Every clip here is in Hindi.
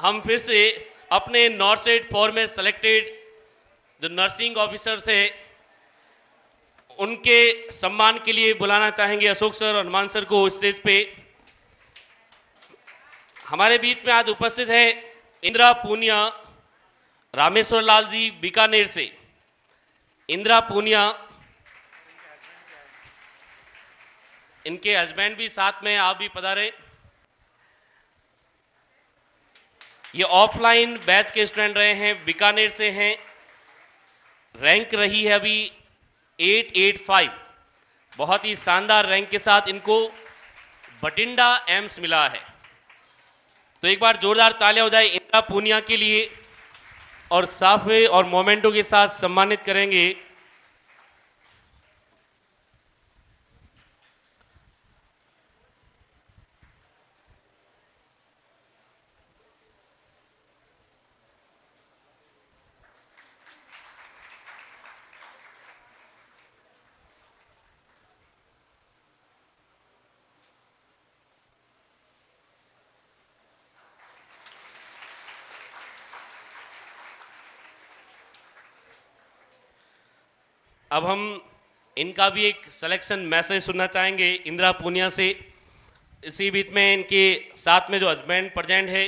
हम फिर से अपने नॉर्थ स्टेट 4 में सेलेक्टेड जो नर्सिंग ऑफिसर्स है उनके सम्मान के लिए बुलाना चाहेंगे अशोक सर और हनुमान सर को स्टेज पे। हमारे बीच में आज उपस्थित है इंदिरा पूनिया, रामेश्वर लाल जी बीकानेर से। इंदिरा पूनिया, इनके हस्बैंड भी साथ में, आप भी पधारे। ये ऑफलाइन बैच के स्टूडेंट रहे हैं, बीकानेर से हैं। रैंक रही है अभी 885, बहुत ही शानदार रैंक के साथ इनको बठिंडा एम्स मिला है। तो एक बार जोरदार तालियां हो जाए इंदिरा पूनिया के लिए और साफे और मोमेंटो के साथ सम्मानित करेंगे। अब हम इनका भी एक सिलेक्शन मैसेज सुनना चाहेंगे इंदिरा पूनिया से। इसी बीच में इनके साथ में जो हस्बैंड प्रेजेंट है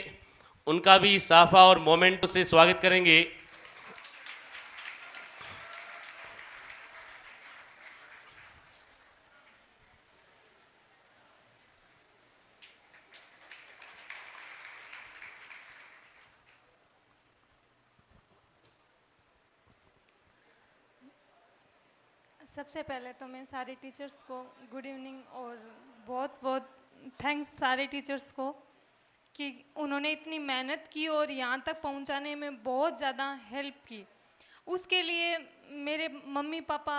उनका भी साफा और मोमेंटो से स्वागत करेंगे। सबसे पहले तो मैं सारे टीचर्स को गुड इवनिंग और बहुत बहुत थैंक्स सारे टीचर्स को कि उन्होंने इतनी मेहनत की और यहाँ तक पहुँचाने में बहुत ज़्यादा हेल्प की। उसके लिए मेरे मम्मी पापा,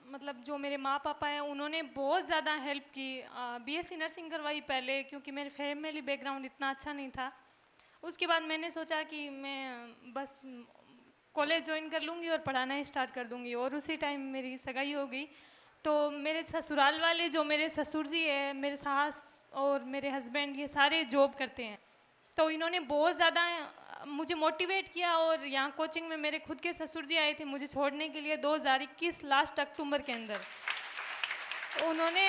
मतलब जो मेरे माँ पापा हैं, उन्होंने बहुत ज़्यादा हेल्प की। बीएससी नर्सिंग करवाई पहले, क्योंकि मेरे फैमिली बैकग्राउंड इतना अच्छा नहीं था। उसके बाद मैंने सोचा कि मैं बस कॉलेज ज्वाइन कर लूँगी और पढ़ाना ही स्टार्ट कर दूँगी, और उसी टाइम मेरी सगाई हो गई। तो मेरे ससुराल वाले, जो मेरे ससुर जी है, मेरे सास और मेरे हस्बैंड, ये सारे जॉब करते हैं। तो इन्होंने बहुत ज़्यादा मुझे मोटिवेट किया, और यहाँ कोचिंग में मेरे खुद के ससुर जी आए थे मुझे छोड़ने के लिए 2021 लास्ट अक्टूबर के अंदर। उन्होंने,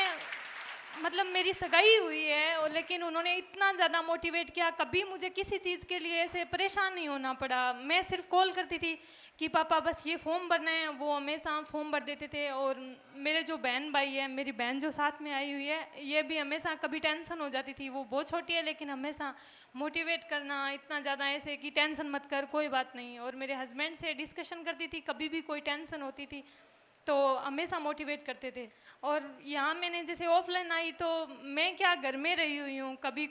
मतलब मेरी सगाई हुई है और लेकिन उन्होंने इतना ज़्यादा मोटिवेट किया, कभी मुझे किसी चीज़ के लिए ऐसे परेशान नहीं होना पड़ा। मैं सिर्फ कॉल करती थी कि पापा बस ये फॉर्म भरना है, वो हमेशा फॉर्म भर देते थे। और मेरे जो बहन भाई है, मेरी बहन जो साथ में आई हुई है, ये भी हमेशा, कभी टेंशन हो जाती थी, वो बहुत छोटी है लेकिन हमेशा मोटिवेट करना इतना ज़्यादा ऐसे कि टेंशन मत कर, कोई बात नहीं। और मेरे हस्बैंड से डिस्कशन करती थी, कभी भी कोई टेंशन होती थी तो हमेशा मोटिवेट करते थे। और यहाँ मैंने जैसे ऑफलाइन आई तो मैं क्या घर में रही हुई हूँ, कभी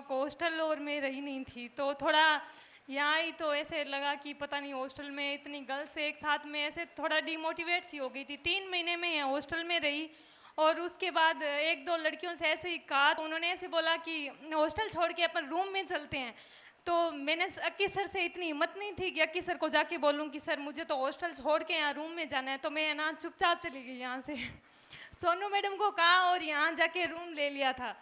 हॉस्टल और में रही नहीं थी, तो थोड़ा यहाँ आई तो ऐसे लगा कि पता नहीं हॉस्टल में इतनी गर्ल्स एक साथ में, ऐसे थोड़ा डिमोटिवेट सी हो गई थी। 3 महीने में हॉस्टल में रही और उसके बाद एक दो लड़कियों से ऐसे ही कहा, तो उन्होंने ऐसे बोला कि हॉस्टल छोड़ के अपन रूम में चलते हैं। तो मैंने अक्की सर से इतनी हिम्मत नहीं थी कि अक्की सर को जाके बोलूँ कि सर मुझे तो हॉस्टल छोड़ के यहाँ रूम में जाना है, तो मैं ना चुपचाप चली गई यहाँ से सोनू मैडम को कहा और यहाँ जाके रूम ले लिया था।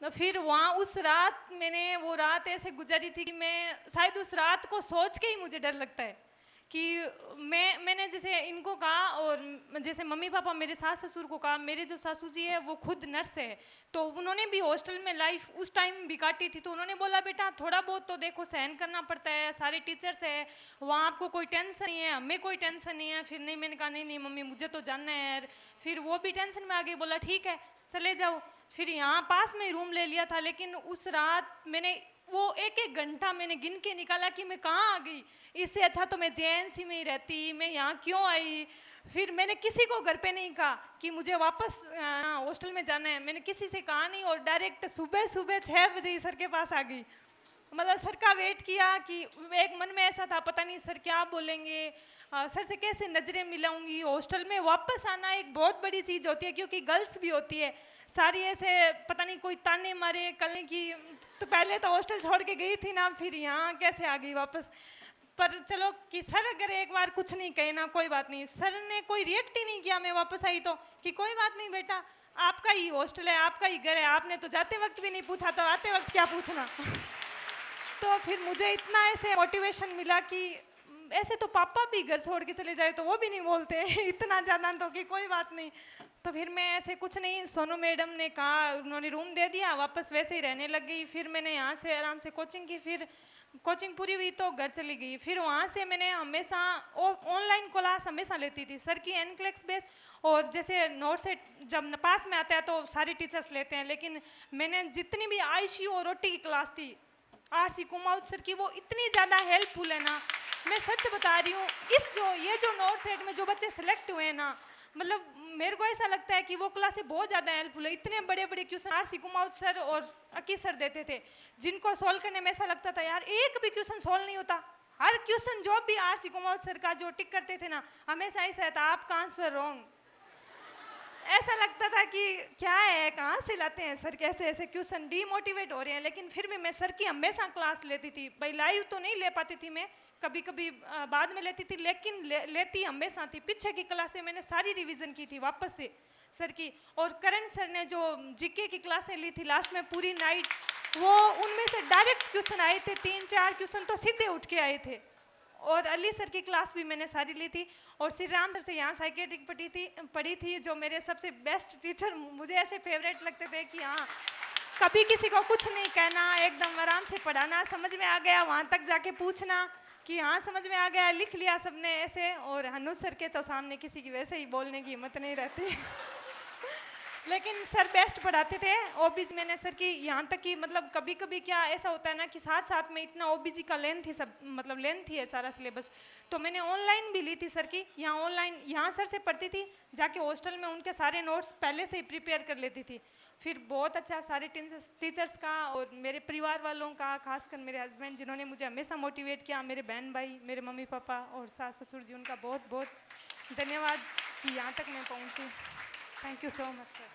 तो फिर वहाँ उस रात मैंने, वो रात ऐसे गुजारी थी कि मैं शायद उस रात को सोच के ही मुझे डर लगता है कि मैंने जैसे इनको कहा, और जैसे मम्मी पापा, मेरे सास ससुर को कहा। मेरे जो सासू जी है वो खुद नर्स है, तो उन्होंने भी हॉस्टल में लाइफ उस टाइम भी काटी थी। तो उन्होंने बोला बेटा थोड़ा बहुत तो देखो सहन करना पड़ता है, सारे टीचर्स है वहाँ, आपको कोई टेंशन नहीं है, हमें कोई टेंशन नहीं है। फिर नहीं, मैंने कहा नहीं नहीं मम्मी मुझे तो जानना है यार। फिर वो भी टेंशन में आ गई, बोला ठीक है चले जाओ। फिर यहाँ पास में रूम ले लिया था। लेकिन उस रात मैंने वो एक एक घंटा मैंने गिन के निकाला कि मैं कहाँ आ गई, इससे अच्छा तो मैं जेएनसी में ही रहती, मैं यहाँ क्यों आई। फिर मैंने किसी को घर पे नहीं कहा कि मुझे वापस हॉस्टल में जाना है, मैंने किसी से कहा नहीं, और डायरेक्ट सुबह सुबह 6 बजे ही सर के पास आ गई। मतलब सर का वेट किया कि एक मन में ऐसा था पता नहीं सर क्या बोलेंगे, सर से कैसे नज़रें मिलाऊंगी। हॉस्टल में वापस आना एक बहुत बड़ी चीज़ होती है, क्योंकि गर्ल्स भी होती है सारी, ऐसे पता नहीं कोई ताने मारे कल की, तो पहले तो हॉस्टल छोड़ के गई थी ना, फिर यहाँ कैसे आ गई वापस। पर चलो कि सर अगर एक बार कुछ नहीं कहे ना, कोई बात नहीं, सर ने कोई रिएक्ट ही नहीं किया। मैं वापस आई तो कि कोई बात नहीं बेटा, आपका ही हॉस्टल है, आपका ही घर है, आपने तो जाते वक्त भी नहीं पूछा, तो आते वक्त क्या पूछना तो फिर मुझे इतना ऐसे मोटिवेशन मिला कि ऐसे तो पापा भी घर छोड़ के चले जाए तो वो भी नहीं बोलते इतना ज़्यादा तो कि कोई बात नहीं। तो फिर मैं ऐसे कुछ नहीं, सोनू मैडम ने कहा, उन्होंने रूम दे दिया, वापस वैसे ही रहने लग गई। फिर मैंने यहाँ से आराम से कोचिंग की, फिर कोचिंग पूरी हुई तो घर चली गई। फिर वहाँ से मैंने हमेशा ऑनलाइन क्लास हमेशा लेती थी सर की, एनक्लेक्स बेस। और जैसे नोट से जब पास में आता है तो सारे टीचर्स लेते हैं, लेकिन मैंने जितनी भी आईसीयू और ओटी की क्लास थी आरसी कुमाऊद सर की, वो इतनी ज़्यादा हेल्पफुल है ना, मैं सच बता रही हूँ। ये जो नोट सेट में जो बच्चे सेलेक्ट हुए हैं ना, मतलब मेरे को ऐसा लगता है कि वो क्लासें बहुत ज़्यादा हेल्पफुल है। इतने बड़े बड़े क्वेश्चन आरसी कुमाऊद सर और अकी सर देते थे, जिनको सॉल्व करने में ऐसा लगता था यार एक भी क्वेश्चन सॉल्व नहीं होता। हर क्वेश्चन जो भी आरसी कुमाऊद सर का जो टिक करते थे ना, हमेशा ऐसा था आपका आंसर रॉन्ग। ऐसा लगता था कि क्या है, कहाँ से लाते हैं सर, कैसे ऐसे क्वेश्चन, डीमोटिवेट हो रहे हैं। लेकिन फिर भी मैं सर की हमेशा क्लास लेती थी भाई। लाइव तो नहीं ले पाती थी मैं, कभी कभी बाद में लेती थी, लेकिन लेती हमेशा थी। पीछे की क्लासें मैंने सारी रिवीजन की थी वापस से सर की। और करण सर ने जो जीके की क्लासें ली थी लास्ट में पूरी नाइट, वो उनमें से डायरेक्ट क्वेश्चन आए थे, 3-4 क्वेश्चन तो सीधे उठ के आए थे। और अली सर की क्लास भी मैंने सारी ली थी। और श्री राम सर से यहाँ साइकेट्रिक पढ़ी थी, जो मेरे सबसे बेस्ट टीचर, मुझे ऐसे फेवरेट लगते थे कि हाँ कभी किसी को कुछ नहीं कहना, एकदम आराम से पढ़ाना, समझ में आ गया वहाँ तक जाके पूछना कि हाँ समझ में आ गया, लिख लिया सबने ऐसे। और हनु सर के तो सामने किसी की वैसे ही बोलने की हिम्मत नहीं रहती लेकिन सर बेस्ट पढ़ाते थे। ओबीजी मैंने सर की यहाँ तक कि मतलब कभी कभी क्या ऐसा होता है ना कि साथ साथ में इतना ओबीजी का लेंथ ही सब मतलब लेंथ ही है सारा सिलेबस, तो मैंने ऑनलाइन भी ली थी सर की। यहाँ ऑनलाइन यहाँ सर से पढ़ती थी, जाके हॉस्टल में उनके सारे नोट्स पहले से ही प्रिपेयर कर लेती थी। फिर बहुत अच्छा सारे टीचर्स का और मेरे परिवार वालों का, खासकर मेरे हस्बैंड जिन्होंने मुझे हमेशा मोटिवेट किया, मेरे बहन भाई, मेरे मम्मी पापा और सास ससुर जी, उनका बहुत बहुत धन्यवाद कि यहाँ तक मैं पहुँची। Thank you so much sir.